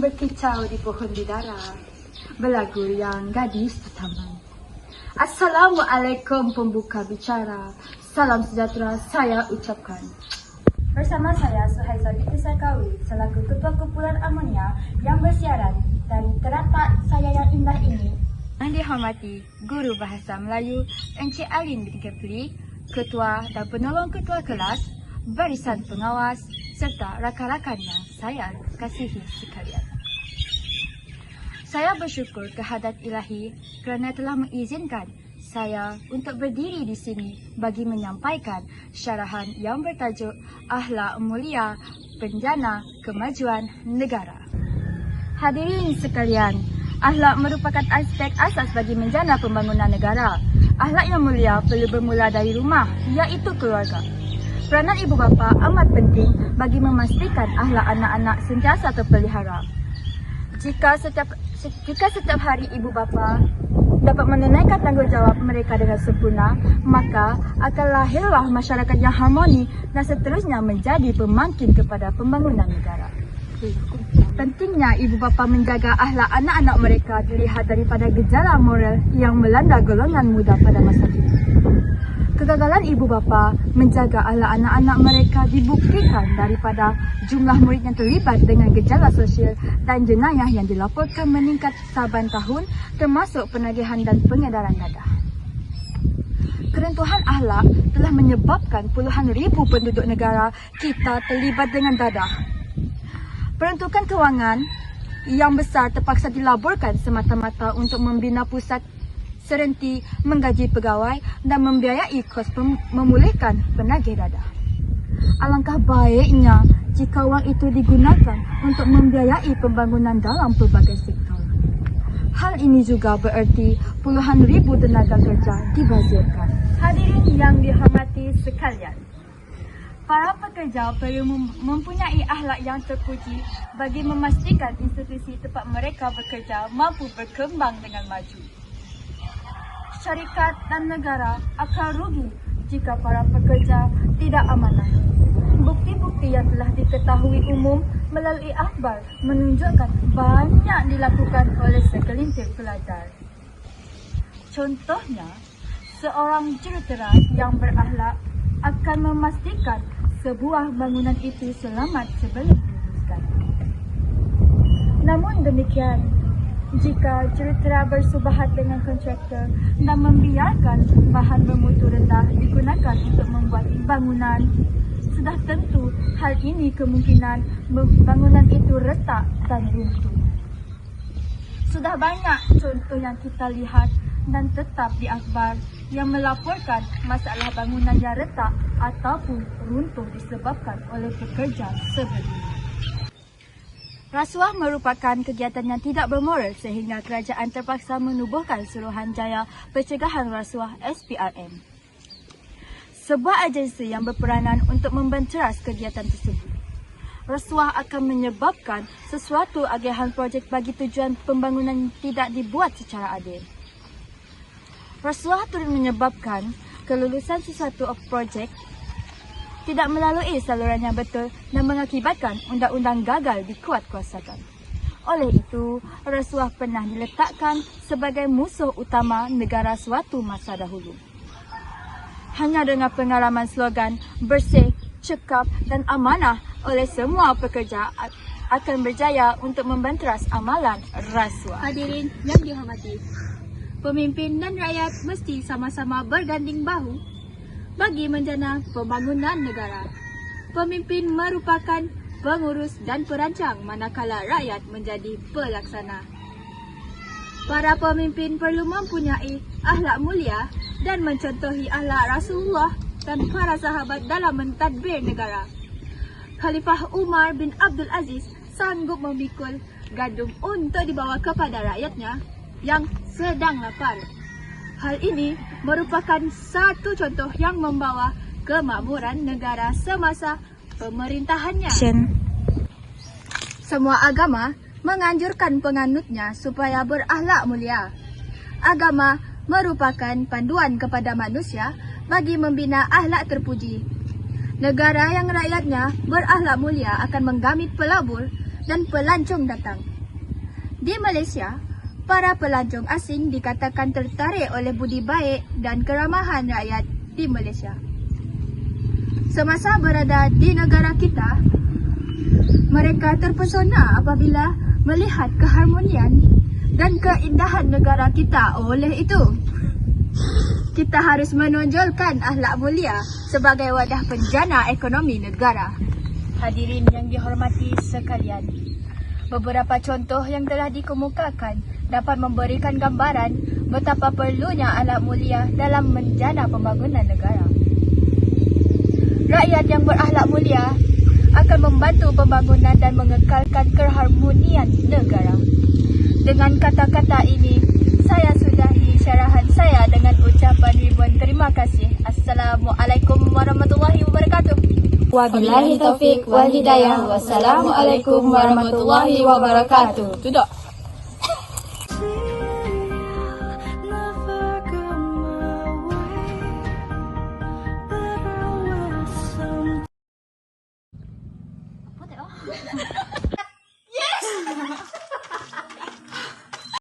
berkicau di pohon bidara, berlagu yang gadis di taman. Assalamualaikum pembuka bicara, salam sejahtera saya ucapkan. Bersama saya Suhaiza binti Sarkawi selaku Ketua Kumpulan Amonia yang bersiaran dari teratak saya yang indah ini. Yang dihormati Guru Bahasa Melayu Encik Alin binti Kepli, Ketua dan Penolong Ketua Kelas, Barisan Pengawas serta rakan-rakan yang saya kasihi sekalian. Saya bersyukur kehadrat Ilahi kerana telah mengizinkan saya untuk berdiri di sini bagi menyampaikan syarahan yang bertajuk Akhlak Mulia Penjana Kemajuan Negara. Hadirin sekalian, akhlak merupakan aspek asas bagi menjana pembangunan negara. Akhlak yang mulia perlu bermula dari rumah, iaitu keluarga. Peranan ibu bapa amat penting bagi memastikan akhlak anak-anak sentiasa terpelihara. Jika setiap hari ibu bapa dapat menunaikan tanggungjawab mereka dengan sempurna, maka akan lahirlah masyarakat yang harmoni dan seterusnya menjadi pemangkin kepada pembangunan negara. Pentingnya ibu bapa menjaga akhlak anak-anak mereka dilihat daripada gejala moral yang melanda golongan muda pada masa kini. Kegagalan ibu bapa menjaga akhlak anak-anak mereka dibuktikan daripada jumlah murid yang terlibat dengan gejala sosial dan jenayah yang dilaporkan meningkat saban tahun, termasuk penagihan dan pengedaran dadah. Keruntuhan akhlak telah menyebabkan puluhan ribu penduduk negara kita terlibat dengan dadah. Peruntukan kewangan yang besar terpaksa dilaburkan semata-mata untuk membina pusat serenti, menggaji pegawai dan membiayai kos memulihkan penagih dadah. Alangkah baiknya jika wang itu digunakan untuk membiayai pembangunan dalam pelbagai sektor. Hal ini juga bererti puluhan ribu tenaga kerja dibazirkan. Hadirin yang dihormati sekalian, para pekerja perlu mempunyai akhlak yang terpuji bagi memastikan institusi tempat mereka bekerja mampu berkembang dengan maju. Syarikat dan negara akan rugi jika para pekerja tidak amanah. Bukti-bukti yang telah diketahui umum melalui akhbar menunjukkan banyak dilakukan oleh segelintir pelajar. Contohnya, seorang jurutera yang berakhlak akan memastikan sebuah bangunan itu selamat sebelum diteruskan. Namun demikian, jika jurutera bersubahat dengan kontraktor dan membiarkan bahan bermutu rendah digunakan untuk membuat bangunan, sudah tentu hal ini kemungkinan bangunan itu retak dan runtuh. Sudah banyak contoh yang kita lihat dan tetap di akhbar yang melaporkan masalah bangunan yang retak ataupun runtuh disebabkan oleh pekerja sebelumnya. Rasuah merupakan kegiatan yang tidak bermoral sehingga kerajaan terpaksa menubuhkan Suruhanjaya Pencegahan Rasuah SPRM, sebuah agensi yang berperanan untuk membenteras kegiatan tersebut. Rasuah akan menyebabkan sesuatu agihan projek bagi tujuan pembangunan tidak dibuat secara adil. Rasuah turut menyebabkan kelulusan sesuatu projek tidak melalui saluran yang betul dan mengakibatkan undang-undang gagal dikuatkuasakan. Oleh itu, rasuah pernah diletakkan sebagai musuh utama negara suatu masa dahulu. Hanya dengan pengalaman slogan bersih, cekap dan amanah oleh semua pekerja akan berjaya untuk membenteras amalan rasuah. Hadirin yang dihormati, pemimpin dan rakyat mesti sama-sama berganding bahu bagi menjana pembangunan negara. Pemimpin merupakan pengurus dan perancang manakala rakyat menjadi pelaksana. Para pemimpin perlu mempunyai akhlak mulia dan mencontohi akhlak Rasulullah dan para sahabat dalam mentadbir negara. Khalifah Umar bin Abdul Aziz sanggup memikul gadung untuk dibawa kepada rakyatnya yang sedang lapar. Hal ini merupakan satu contoh yang membawa kemakmuran negara semasa pemerintahannya. Semua agama menganjurkan penganutnya supaya berakhlak mulia. Agama merupakan panduan kepada manusia bagi membina akhlak terpuji. Negara yang rakyatnya berakhlak mulia akan menggamit pelabur dan pelancong datang. Di Malaysia, para pelancong asing dikatakan tertarik oleh budi baik dan keramahan rakyat di Malaysia. Semasa berada di negara kita, mereka terpesona apabila melihat keharmonian dan keindahan negara kita. Oleh itu, kita harus menonjolkan akhlak mulia sebagai wadah penjana ekonomi negara. Hadirin yang dihormati sekalian, beberapa contoh yang telah dikemukakan dapat memberikan gambaran betapa perlunya akhlak mulia dalam menjana pembangunan negara. Rakyat yang berakhlak mulia akan membantu pembangunan dan mengekalkan keharmonian negara. Dengan kata-kata ini, saya sudahi syarahan saya dengan ucapan ribuan terima kasih. Assalamualaikum warahmatullahi wabarakatuh. Wabillahi taufik wal hidayah. Wassalamualaikum warahmatullahi wabarakatuh. Sudah. Apa tak?